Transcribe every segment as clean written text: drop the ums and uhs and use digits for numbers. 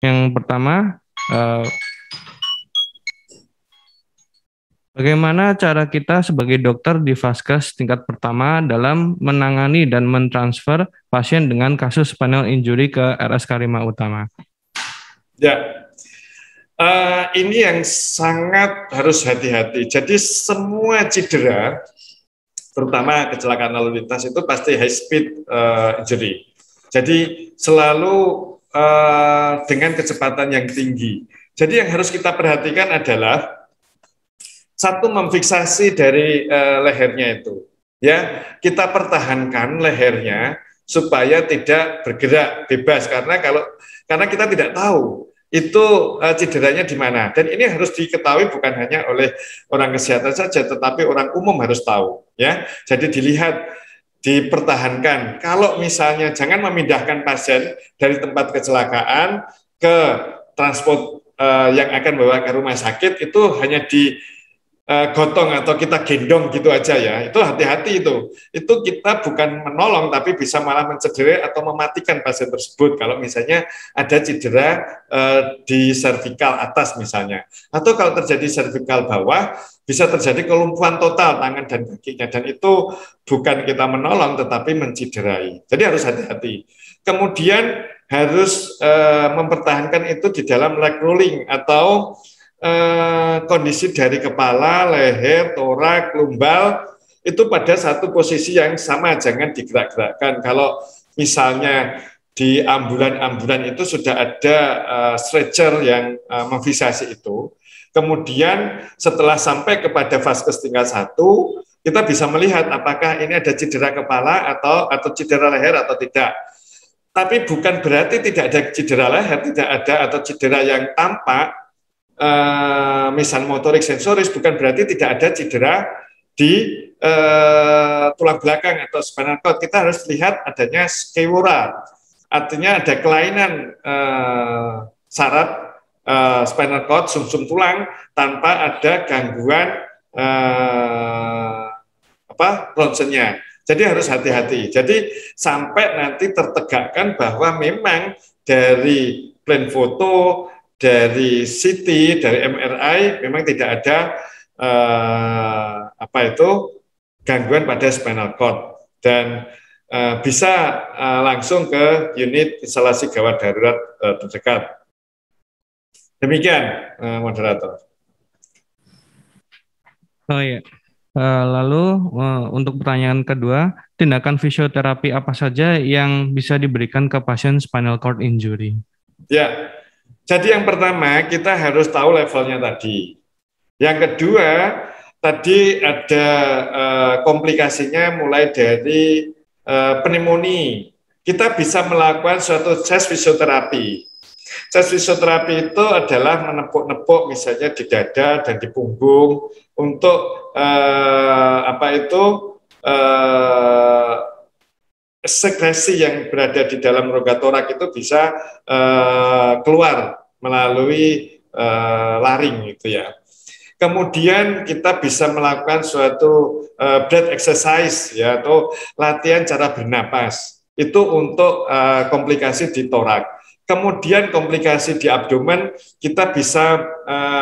Yang pertama, bagaimana cara kita sebagai dokter di Vaskes tingkat pertama dalam menangani dan mentransfer pasien dengan kasus spinal injury ke RS Karima Utama? Ya, ini yang sangat harus hati-hati. Jadi semua cedera, terutama kecelakaan lalu lintas itu pasti high speed injury. Jadi selalu dengan kecepatan yang tinggi. Jadi yang harus kita perhatikan adalah satu, memfiksasi dari lehernya itu. Ya, kita pertahankan lehernya supaya tidak bergerak bebas, karena kita tidak tahu itu cederanya di mana. Dan ini harus diketahui bukan hanya oleh orang kesehatan saja, tetapi orang umum harus tahu. Ya, jadi dilihat, dipertahankan. Kalau misalnya jangan memindahkan pasien dari tempat kecelakaan ke transport yang akan bawa ke rumah sakit, itu hanya di gotong atau kita gendong gitu aja ya, itu hati-hati, itu kita bukan menolong tapi bisa malah mencederai atau mematikan pasien tersebut kalau misalnya ada cedera di servikal atas misalnya, atau kalau terjadi servikal bawah bisa terjadi kelumpuhan total tangan dan kakinya, dan itu bukan kita menolong tetapi mencederai, jadi harus hati-hati. Kemudian harus mempertahankan itu di dalam leg rolling atau kondisi dari kepala, leher, torak, lumbal itu pada satu posisi yang sama, jangan digerak-gerakkan. Kalau misalnya di ambulan-ambulan itu sudah ada stretcher yang memfiksasi itu, kemudian setelah sampai kepada vaskes tingkat 1, kita bisa melihat apakah ini ada cedera kepala atau cedera leher atau tidak. Tapi bukan berarti tidak ada cedera leher, tidak ada, atau cedera yang tampak, misal motorik sensoris, bukan berarti tidak ada cedera di tulang belakang atau spinal cord. Kita harus lihat adanya skewura, artinya ada kelainan saraf spinal cord, sumsum tulang, tanpa ada gangguan ronsennya. Jadi harus hati-hati. Jadi sampai nanti tertegakkan bahwa memang dari plan foto, dari CT, dari MRI memang tidak ada gangguan pada spinal cord, dan bisa langsung ke unit instalasi gawat darurat terdekat. Demikian, moderator. Oh iya. Lalu untuk pertanyaan kedua, tindakan fisioterapi apa saja yang bisa diberikan ke pasien spinal cord injury? Ya, jadi yang pertama kita harus tahu levelnya tadi. Yang kedua, tadi ada komplikasinya mulai dari pneumonia. Kita bisa melakukan suatu chest fisioterapi. Chest fisioterapi itu adalah menepuk-nepuk misalnya di dada dan di punggung untuk sekresi yang berada di dalam rongga torak itu bisa keluar melalui laring gitu ya. Kemudian kita bisa melakukan suatu breath exercise ya, atau latihan cara bernapas. Itu untuk komplikasi di torak. Kemudian komplikasi di abdomen, kita bisa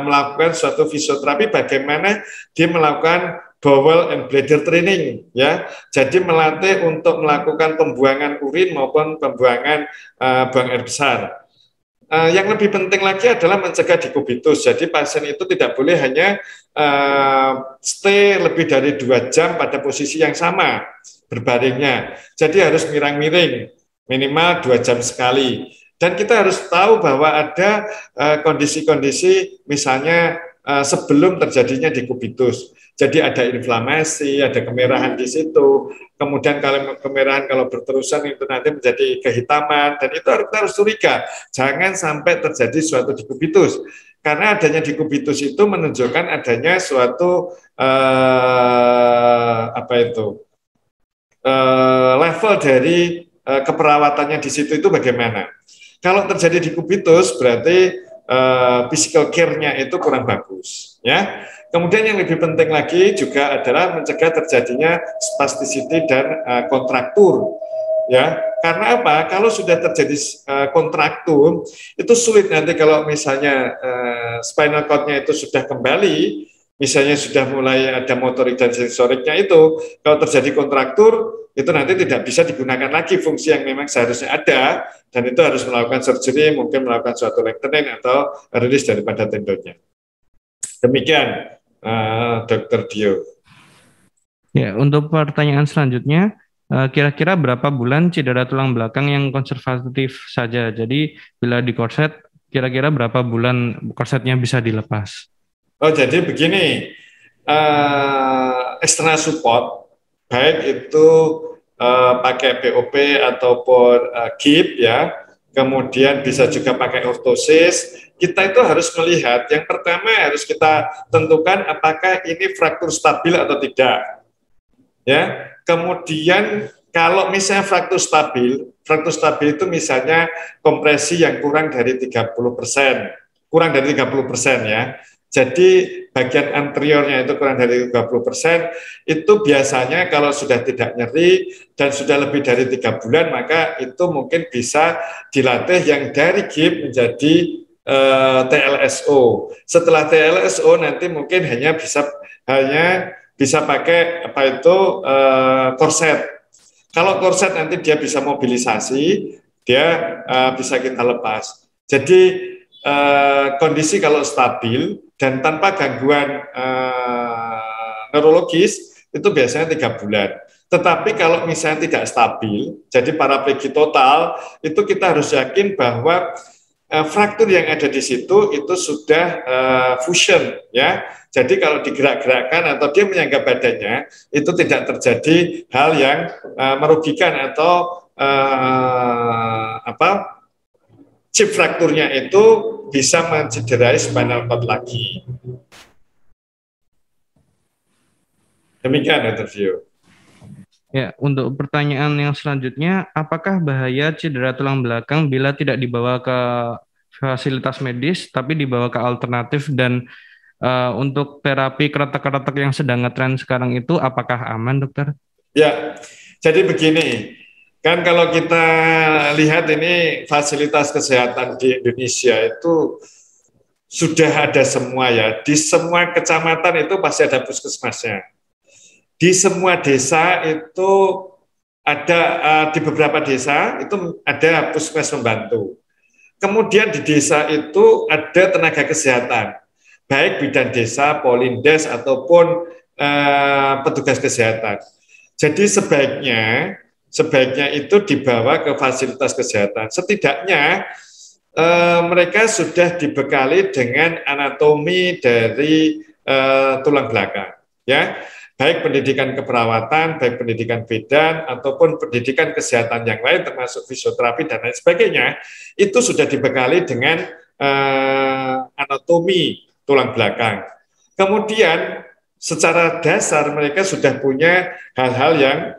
melakukan suatu fisioterapi bagaimana dia melakukan bowel and bladder training ya. Jadi melatih untuk melakukan pembuangan urin maupun pembuangan buang air besar. Yang lebih penting lagi adalah mencegah dekubitus. Jadi pasien itu tidak boleh hanya stay lebih dari 2 jam pada posisi yang sama berbaringnya. Jadi harus miring-miring minimal 2 jam sekali. Dan kita harus tahu bahwa ada kondisi-kondisi misalnya sebelum terjadinya dekubitus. Jadi ada inflamasi, ada kemerahan di situ. Kemudian kalau kemerahan kalau berterusan itu nanti menjadi kehitaman, dan itu kita harus curiga. Jangan sampai terjadi suatu dekubitus. Karena adanya dekubitus itu menunjukkan adanya suatu level dari keperawatannya di situ itu bagaimana. Kalau terjadi dekubitus berarti physical care-nya itu kurang bagus ya. Kemudian yang lebih penting lagi juga adalah mencegah terjadinya spasticity dan kontraktur. ya. Karena apa? Kalau sudah terjadi kontraktur, itu sulit nanti kalau misalnya spinal cord-nya itu sudah kembali, misalnya sudah mulai ada motorik dan sensoriknya itu, kalau terjadi kontraktur, itu nanti tidak bisa digunakan lagi fungsi yang memang seharusnya ada, dan itu harus melakukan surgery, mungkin melakukan suatu lengthening atau release daripada tendonnya. Demikian, Dr. Dio. Ya, untuk pertanyaan selanjutnya, kira-kira berapa bulan cedera tulang belakang yang konservatif saja? Jadi bila di korset, kira-kira berapa bulan korsetnya bisa dilepas? Oh, jadi begini, external support, baik itu pakai POP ataupun GIP ya, kemudian bisa juga pakai ortosis. Kita itu harus melihat, yang pertama harus kita tentukan apakah ini fraktur stabil atau tidak. Ya, kemudian kalau misalnya fraktur stabil itu misalnya kompresi yang kurang dari 30%, ya. Jadi bagian anteriornya itu kurang dari 30%, itu biasanya kalau sudah tidak nyeri dan sudah lebih dari 3 bulan, maka itu mungkin bisa dilatih yang dari GIP menjadi TLSO. Setelah TLSO nanti mungkin hanya bisa pakai apa itu korset. Kalau korset nanti dia bisa mobilisasi, dia bisa kita lepas. Jadi kondisi kalau stabil dan tanpa gangguan neurologis itu biasanya 3 bulan. Tetapi kalau misalnya tidak stabil, jadi paraplegia total, itu kita harus yakin bahwa fraktur yang ada di situ itu sudah fusion, ya. Jadi kalau digerak-gerakkan atau dia menyangga badannya, itu tidak terjadi hal yang merugikan atau chip frakturnya itu bisa mencederai spinal cord lagi. Demikian interview. Ya, untuk pertanyaan yang selanjutnya, apakah bahaya cedera tulang belakang bila tidak dibawa ke fasilitas medis, tapi dibawa ke alternatif, dan untuk terapi keretak-keretak yang sedang ngetren sekarang itu, apakah aman, dokter? Ya, jadi begini, kan kalau kita lihat ini fasilitas kesehatan di Indonesia itu sudah ada semua ya, di semua kecamatan itu pasti ada puskesmasnya. Di semua desa itu ada, di beberapa desa itu ada puskesmas membantu. Kemudian di desa itu ada tenaga kesehatan, baik bidan desa, polindes, ataupun petugas kesehatan. Jadi sebaiknya itu dibawa ke fasilitas kesehatan. Setidaknya mereka sudah dibekali dengan anatomi dari tulang belakang, ya. Baik pendidikan keperawatan, baik pendidikan bidan, ataupun pendidikan kesehatan yang lain, termasuk fisioterapi dan lain sebagainya, itu sudah dibekali dengan anatomi tulang belakang. Kemudian, secara dasar mereka sudah punya hal-hal yang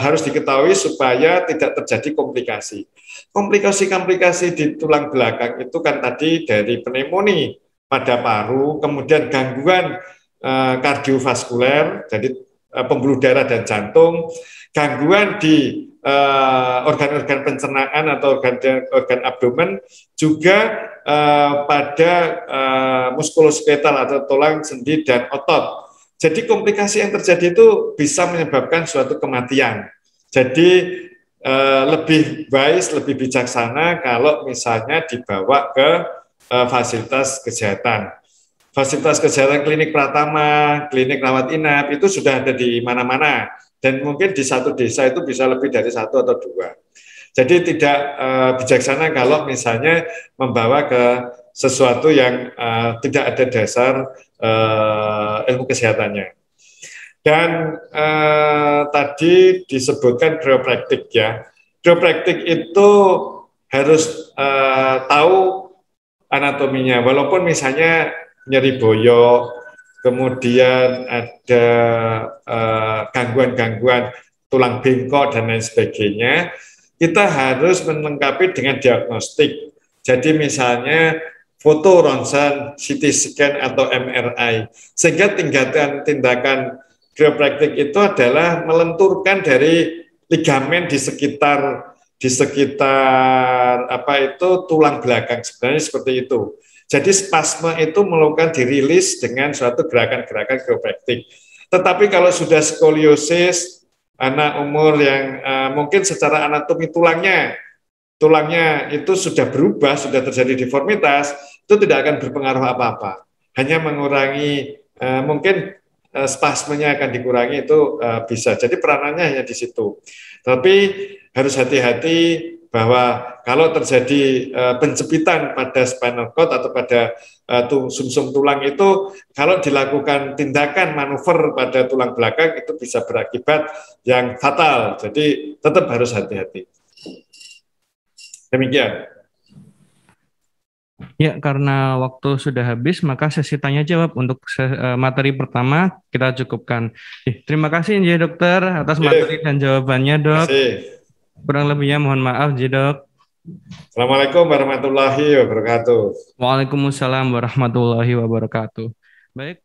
harus diketahui supaya tidak terjadi komplikasi. Komplikasi-komplikasi di tulang belakang itu kan tadi dari pneumonia pada paru, kemudian gangguan kardiovaskuler, jadi pembuluh darah dan jantung, gangguan di organ-organ pencernaan atau organ abdomen, juga pada muskuloskeletal atau tulang, sendi, dan otot. Jadi komplikasi yang terjadi itu bisa menyebabkan suatu kematian. Jadi lebih wise, lebih bijaksana kalau misalnya dibawa ke fasilitas kesehatan. Fasilitas kesehatan klinik Pratama, klinik rawat inap, itu sudah ada di mana-mana. Dan mungkin di satu desa itu bisa lebih dari 1 atau 2. Jadi tidak bijaksana kalau misalnya membawa ke sesuatu yang tidak ada dasar ilmu kesehatannya. Dan tadi disebutkan chiropraktik ya. Chiropraktik itu harus tahu anatominya, walaupun misalnya nyeri boyok, kemudian ada gangguan-gangguan tulang bengkok dan lain sebagainya, kita harus melengkapi dengan diagnostik. Jadi misalnya foto ronsen, CT scan atau MRI, sehingga tindakan chiropraktik itu adalah melenturkan dari ligamen di sekitar apa itu tulang belakang, sebenarnya seperti itu. Jadi spasme itu melakukan dirilis dengan suatu gerakan-gerakan chiropraktik. Tetapi kalau sudah skoliosis, anak umur yang mungkin secara anatomi tulangnya itu sudah berubah, sudah terjadi deformitas, itu tidak akan berpengaruh apa-apa. Hanya mengurangi, mungkin spasmenya akan dikurangi, itu bisa. Jadi peranannya hanya di situ. Tapi harus hati-hati bahwa kalau terjadi penjepitan pada spinal cord atau pada sumsum tulang itu, kalau dilakukan tindakan manuver pada tulang belakang, itu bisa berakibat yang fatal. Jadi tetap harus hati-hati. Demikian. Ya, karena waktu sudah habis, maka sesi tanya jawab untuk materi pertama kita cukupkan. Terima kasih ya dokter atas materi dan jawabannya, dok. Terima kasih. Kurang lebihnya mohon maaf, dok. Assalamualaikum warahmatullahi wabarakatuh. Waalaikumsalam warahmatullahi wabarakatuh. Baik.